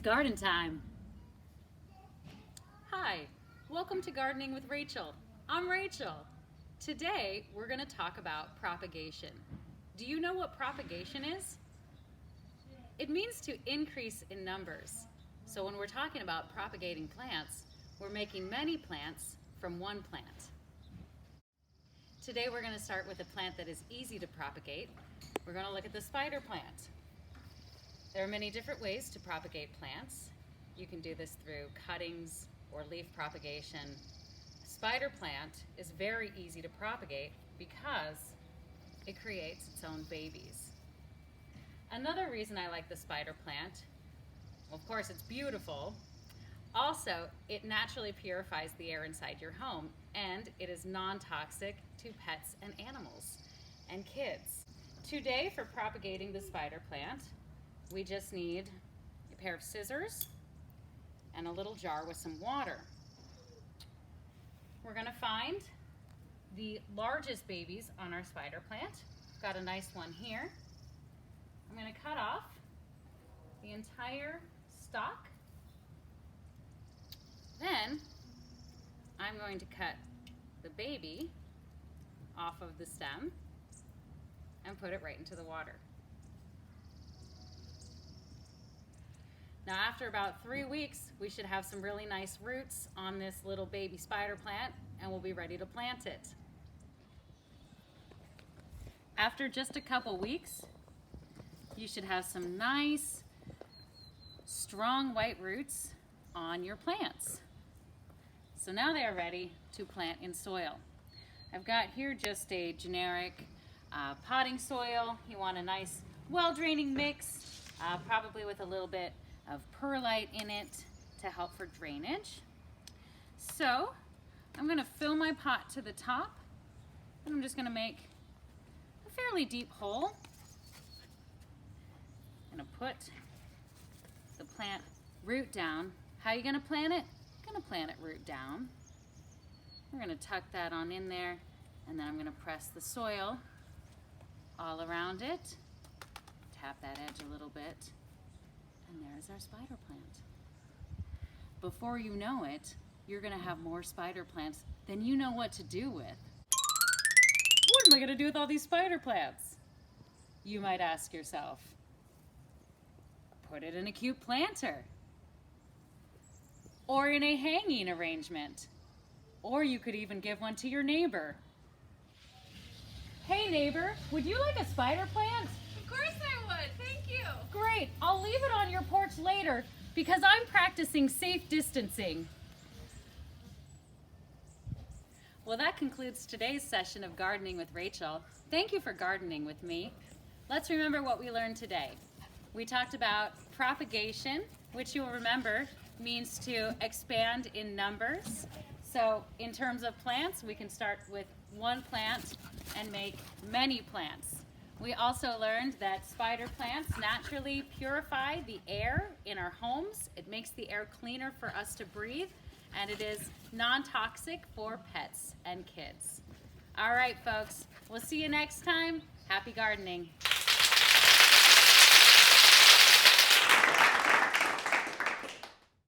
garden time. Hi, welcome to Gardening with Rachel. I'm Rachel. Today we're going to talk about propagation. Do you know what propagation is? It means to increase in numbers. So when we're talking about propagating plants, we're making many plants from one plant. Today we're going to start with a plant that is easy to propagate. We're going to look at the spider plant. There are many different ways to propagate plants. You can do this through cuttings or leaf propagation. Spider plant is very easy to propagate because it creates its own babies. Another reason I like the spider plant, well, of course it's beautiful. Also, it naturally purifies the air inside your home, and it is non-toxic to pets and animals and kids. Today, for propagating the spider plant, we just need a pair of scissors and a little jar with some water. We're going to find the largest babies on our spider plant. I've got a nice one here. I'm going to cut off the entire stalk. Then I'm going to cut the baby off of the stem and put it right into the water. Now after about 3 weeks, we should have some really nice roots on this little baby spider plant, and we'll be ready to plant it. After just a couple weeks, you should have some nice, strong white roots on your plants. So now they are ready to plant in soil. I've got here just a generic potting soil. You want a nice, well-draining mix, probably with a little bit of perlite in it to help for drainage. So I'm going to fill my pot to the top, and I'm just going to make a fairly deep hole. I'm going to put the plant root down. How are you going to plant it? I'm going to plant it root down. We're going to tuck that on in there, and then I'm going to press the soil all around it. Tap that edge a little bit. And there's our spider plant. Before you know it, you're going to have more spider plants than you know what to do with. What am I going to do with all these spider plants? You might ask yourself. Put it in a cute planter. Or in a hanging arrangement. Or you could even give one to your neighbor. Hey neighbor, would you like a spider plant? Of course I would, thank you. Great, I'll leave it on your porch later because I'm practicing safe distancing. Well, that concludes today's session of Gardening with Rachel. Thank you for gardening with me. Let's remember what we learned today. We talked about propagation, which you will remember means to expand in numbers. So in terms of plants, we can start with one plant and make many plants. We also learned that spider plants naturally purify the air in our homes. It makes the air cleaner for us to breathe, and it is non-toxic for pets and kids. All right, folks, we'll see you next time. Happy gardening.